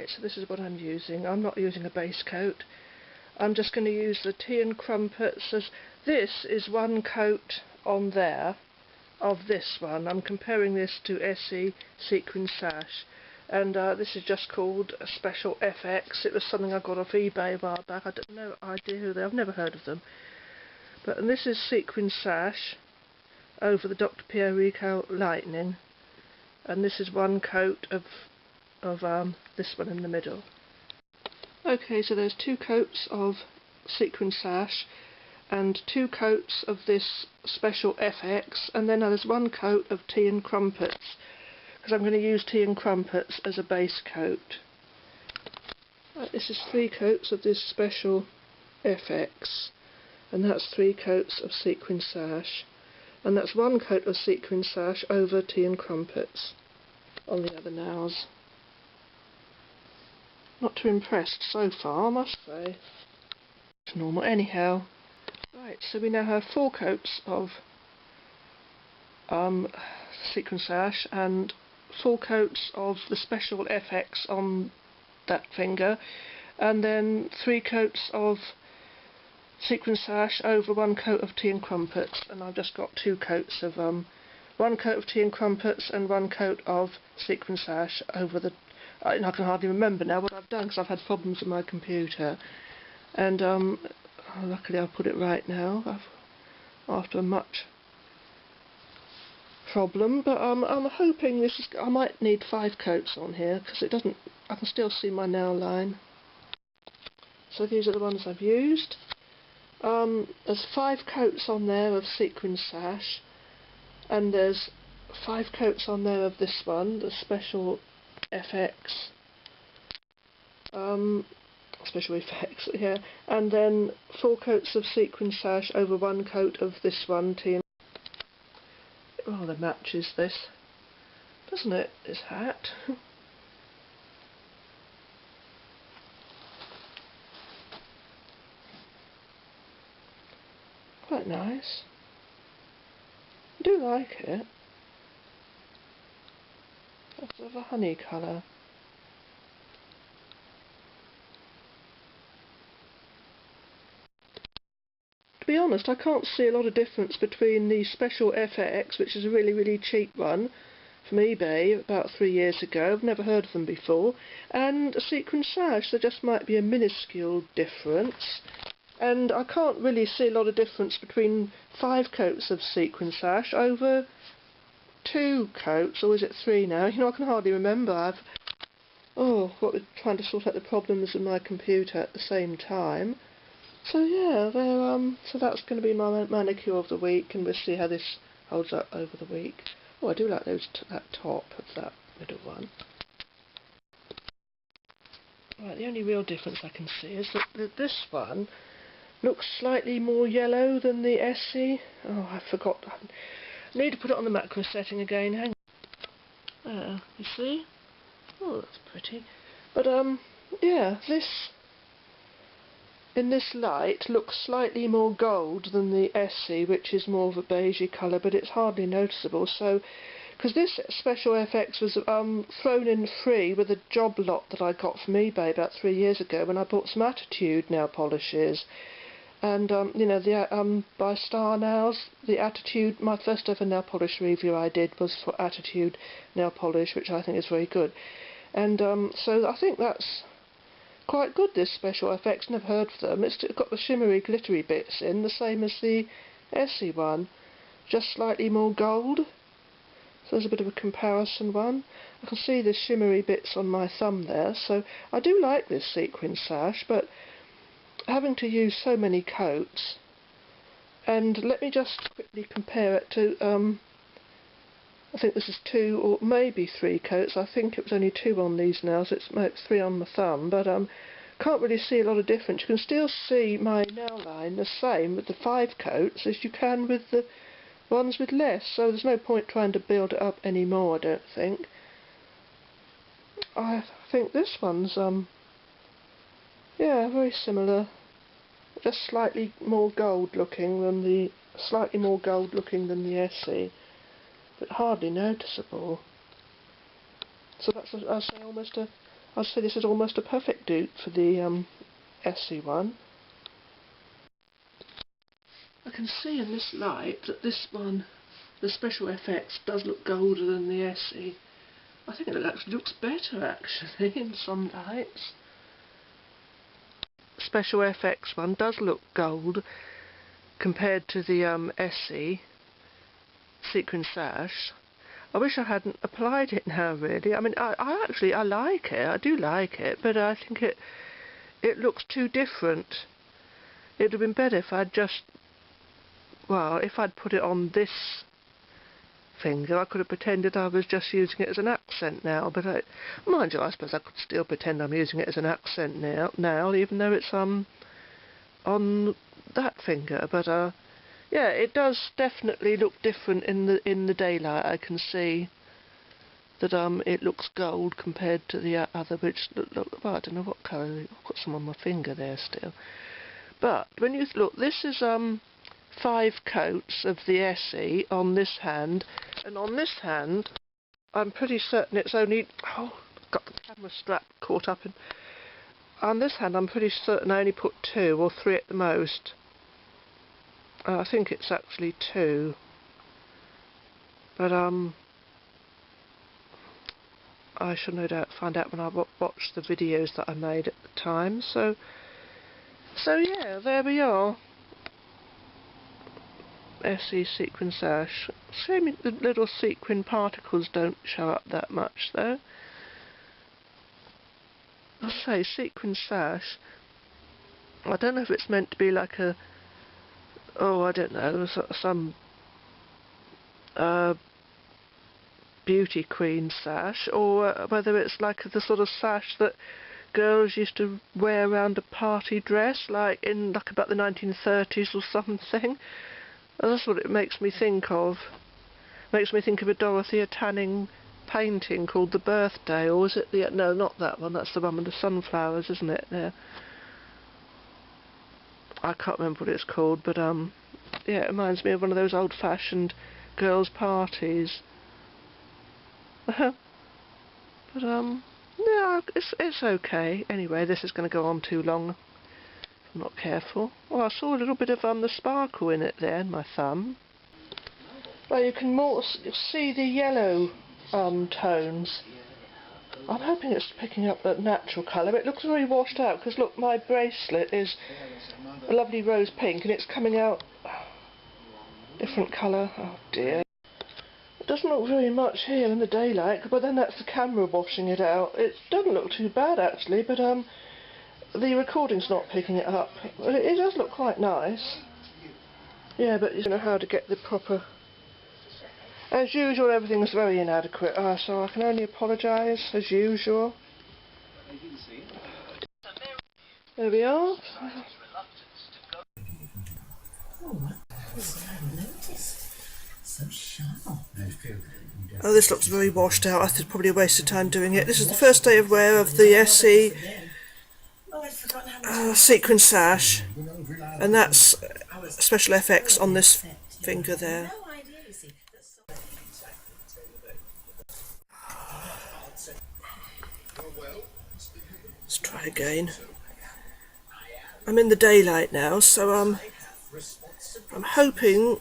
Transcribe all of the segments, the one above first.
Right, so this is what I'm using. I'm not using a base coat. I'm just going to use the tea and crumpets. As this is one coat on there of this one. I'm comparing this to Essie Sequin Sash, and this is just called a Special FX. It was something I got off eBay a while back. I don't know idea who they are. I've never heard of them. But and this is Sequin Sash over the Dr. Pierre Rico Lightning, and this is one coat of this one in the middle. Okay, so there's two coats of Sequin Sash and two coats of this Special FX, and then there's one coat of tea and crumpets, because I'm going to use tea and crumpets as a base coat. Right, this is 3 coats of this Special FX, and that's 3 coats of Sequin Sash, and that's 1 coat of Sequin Sash over tea and crumpets on the other nails. Not too impressed so far, I must say. It's normal anyhow. Right, so we now have 4 coats of Sequin Sash and 4 coats of the Special FX on that finger, and then 3 coats of Sequin Sash over 1 coat of tea and crumpets, and I've just got 2 coats of 1 coat of tea and crumpets and 1 coat of Sequin Sash over the. I can hardly remember now what I've done because I've had problems with my computer, and luckily I've put it right now after much problem. But I'm hoping this is. I might need 5 coats on here because it doesn't. I can still see my nail line. So these are the ones I've used. There's 5 coats on there of Sequin Sash, and there's 5 coats on there of this one, the Special FX, Special Effects, yeah, and then 4 coats of Sequin Sash over 1 coat of this one, tea. It rather matches this, doesn't it, this hat? Quite nice. I do like it. It's sort of a honey colour. To be honest, I can't see a lot of difference between the Special FX, which is a really cheap one from eBay about 3 years ago. I've never heard of them before, and a Sequin Sash. There just might be a minuscule difference. And I can't really see a lot of difference between 5 coats of Sequin Sash over 2 coats, or is it 3 now? You know, I can hardly remember. What we're trying to sort out the problems with my computer at the same time. So yeah, so that's going to be my manicure of the week, and we'll see how this holds up over the week. Oh, I do like that top of that middle one. Right, the only real difference I can see is that this one looks slightly more yellow than the Essie. Oh, I forgot. I need to put it on the macro setting again. Hang on. There, you see? Oh, that's pretty. But yeah, this in this light looks slightly more gold than the Essie, which is more of a beigey colour, but it's hardly noticeable. So, because this Special FX was thrown in free with a job lot that I got from eBay about 3 years ago when I bought some Attitude nail polishes. And you know, the by Star Nails, the Attitude. My first ever nail polish review I did was for Attitude nail polish, which I think is very good. And so I think that's quite good. This Special FX, never heard of them. It's got the shimmery, glittery bits in, the same as the Essie one, just slightly more gold. So there's a bit of a comparison one. I can see the shimmery bits on my thumb there. So I do like this Sequin Sash, but having to use so many coats, and let me just quickly compare it to I think this is 2 or maybe 3 coats. I think it was only 2 on these nails. It's 3 on my thumb, but can't really see a lot of difference. You can still see my nail line the same with the 5 coats as you can with the ones with less, so there's no point trying to build it up anymore, I don't think. I think this one's yeah, very similar, just slightly more gold looking than the Essie, but hardly noticeable. So that's I'd say almost a I'd say this is almost a perfect dupe for the Essie one. I can see in this light that this one, the special FX, does look golder than the Essie. I think it actually looks better actually in some lights. Special FX one does look gold compared to the Essie Sequin Sash. I wish I hadn't applied it now really. I mean I actually like it, I do like it, but I think it looks too different. It would have been better if I'd just, well, if I'd put it on this finger, I could have pretended I was just using it as an accent now, but mind you, I suppose I could still pretend I'm using it as an accent now, even though it's on that finger. But yeah, it does definitely look different in the daylight. I can see that it looks gold compared to the other, which look, well, I don't know what colour. I've got some on my finger there still. But when you look, this is 5 coats of the Essie on this hand, and on this hand I'm pretty certain it's only, oh, I've got the camera strap caught up in, on this hand I'm pretty certain I only put 2 or 3 at the most. I think it's actually 2, but I shall no doubt find out when I watch the videos that I made at the time. So yeah, there we are. Essie Sequin Sash. Shame the little sequin particles don't show up that much though. I'll say Sequin Sash. I don't know if it's meant to be like a, oh, I don't know, some beauty queen sash, or whether it's like the sort of sash that girls used to wear around a party dress, like about the 1930s or something. That's what it makes me think of. Makes me think of a Dorothea Tanning painting called The Birthday, or was it the, no, not that one, that's the one with the sunflowers, isn't it? Yeah. I can't remember what it's called, but yeah, it reminds me of one of those old-fashioned girls' parties. But yeah, it's okay. Anyway, this is going to go on too long if I'm not careful. Well, I saw a little bit of the sparkle in it there in my thumb. Well, you can see the yellow tones. I'm hoping it's picking up that natural colour. It looks very washed out because look, my bracelet is a lovely rose pink and it's coming out different colour. Oh dear. It doesn't look very much here in the daylight, but then that's the camera washing it out. It doesn't look too bad actually, but the recording's not picking it up. It does look quite nice. Yeah, but you know how to get the proper... As usual, everything is very inadequate, so I can only apologise, as usual. There we are. Oh, this looks very washed out. I think probably a waste of time doing it. This is the first day of wear of the Essie Sequin Sash, and that's special FX on this finger there. Let's try again. I'm in the daylight now, so I'm hoping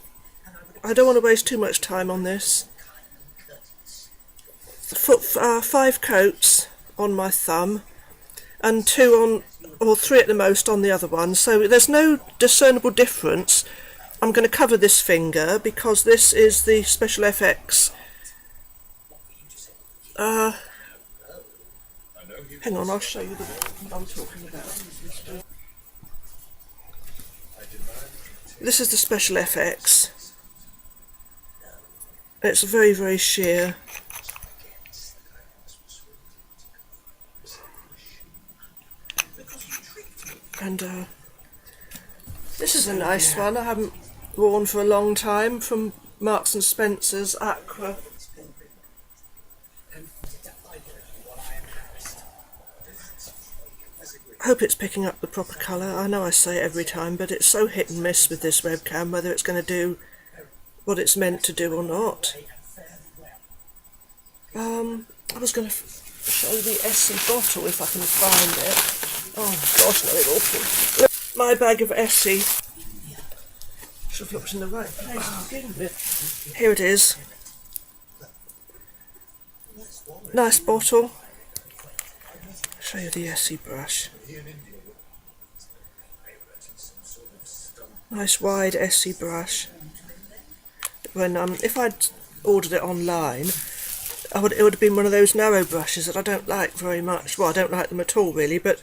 I don't want to waste too much time on this. 5 coats on my thumb and 2 on, or 3 at the most on the other one, so there's no discernible difference. I'm going to cover this finger because this is the special FX. Hang on, I'll show you what I'm talking about. This is the special FX. It's very, very sheer. And this is a nice one I haven't worn for a long time, from Marks and Spencer's Aqua. I hope it's picking up the proper colour. I know I say it every time, but it's so hit and miss with this webcam, whether it's going to do what it's meant to do or not. I was going to show the Essie bottle if I can find it. Oh gosh, no, it's awful. Look, my bag of Essie. Should have looked in the right place to begin with. Here it is. Nice bottle. Show you the Essie brush. Nice wide Essie brush. When if I'd ordered it online, it would have been one of those narrow brushes that I don't like very much. Well, I don't like them at all really, but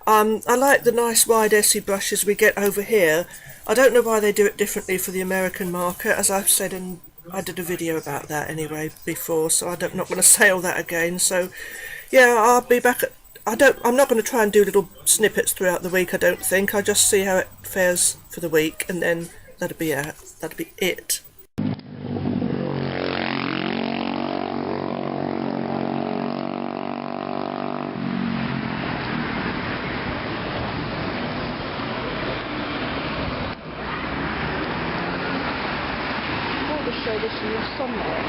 I like the nice wide Essie brushes we get over here. I don't know why they do it differently for the American market, as I've said, and I did a video about that anyway before, so I'm not going to say all that again. So yeah, I'll be back at, I'm not going to try and do little snippets throughout the week, I don't think. I'll just see how it fares for the week, and then that'll be it. Show this in the sunlight.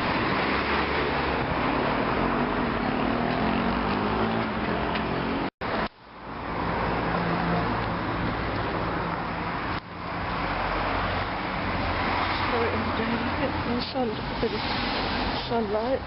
Show it in the daylight, in the sun, a bit of sunlight.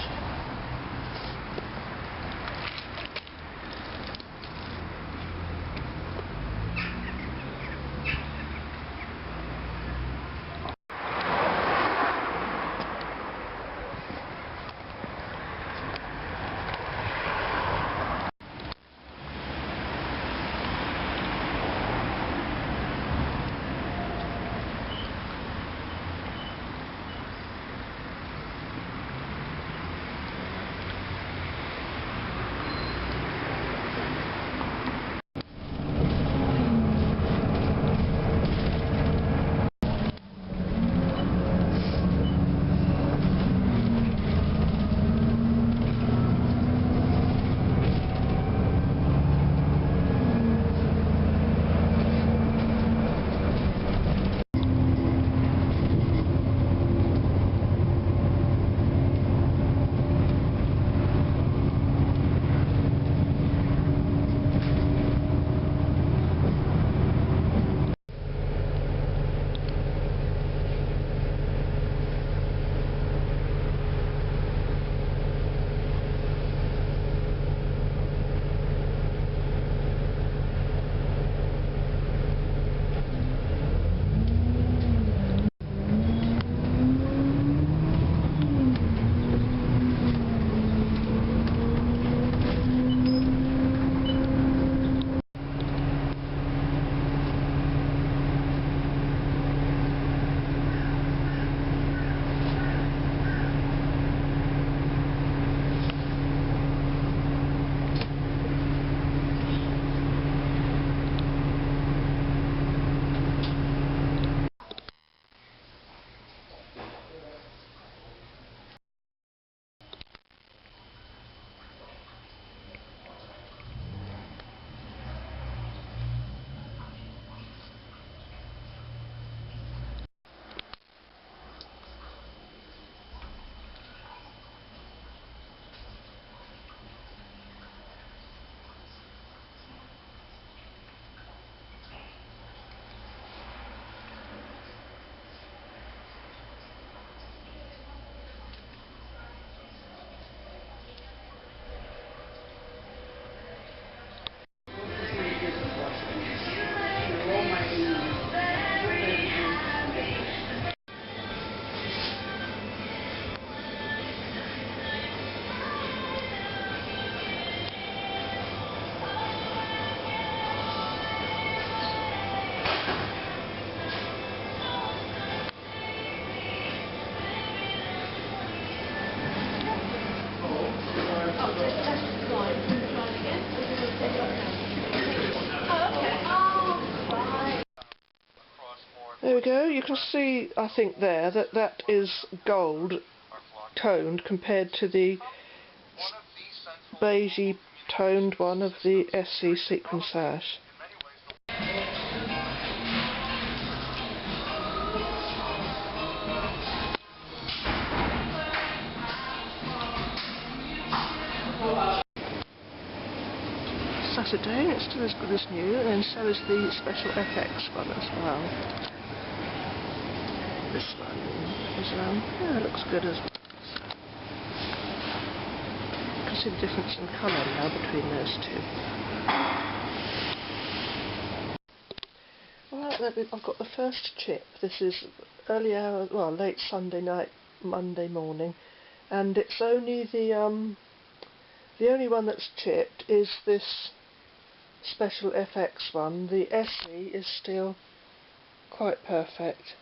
There we go, you can see, I think there, that is gold toned compared to the beigey toned one of the Essie Sequin Sash. Saturday, it's still as good as new, and so is the Special FX one as well. This one is, yeah, it looks good as well. You can see the difference in colour now between those two. Alright, I've got the first chip. This is early hours, well, late Sunday night, Monday morning, and it's only the only one that's chipped is this Special FX one. The Essie is still quite perfect.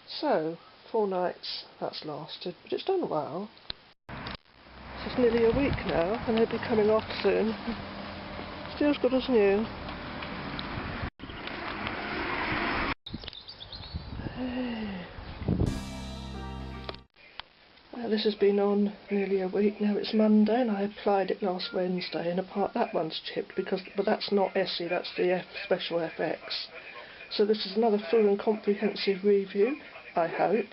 So, 4 nights that's lasted, but it's done well. This is nearly a week now, and they'll be coming off soon. Still as good as new. Well, this has been on nearly a week now. It's Monday, and I applied it last Wednesday, and that one's chipped, but that's not Essie, that's the Special FX. So this is another full and comprehensive review, I hope,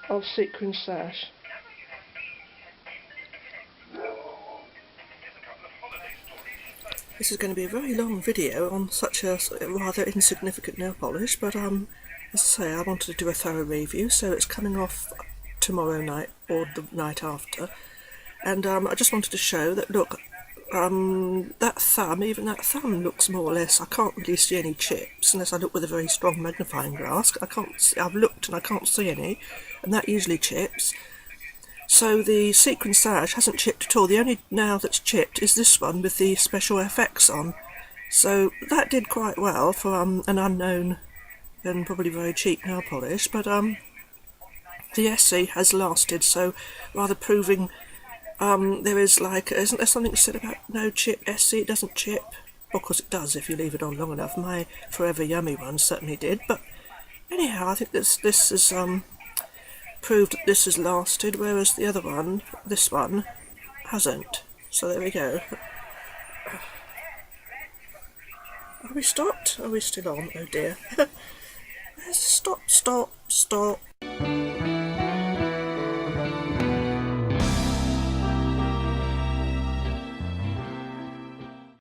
of Sequin Sash. This is going to be a very long video on such a rather insignificant nail polish, but as I say, I wanted to do a thorough review, so it's coming off tomorrow night or the night after, and I just wanted to show that, look, that thumb, even that thumb looks more or less, I can't really see any chips unless I look with a very strong magnifying glass. I've looked and I can't see any, and that usually chips. So the Sequin Sash hasn't chipped at all. The only nail that's chipped is this one with the Special FX on. So that did quite well for an unknown and probably very cheap nail polish, but the Essie has lasted, so rather proving there is, like, isn't there something said about no chip Essie? It doesn't chip. Of course it does if you leave it on long enough. My Forever Yummy one certainly did, but anyhow, I think this has proved that this has lasted, whereas the other one, this one, hasn't. So there we go. Are we stopped? Are we still on? Oh dear. Stop.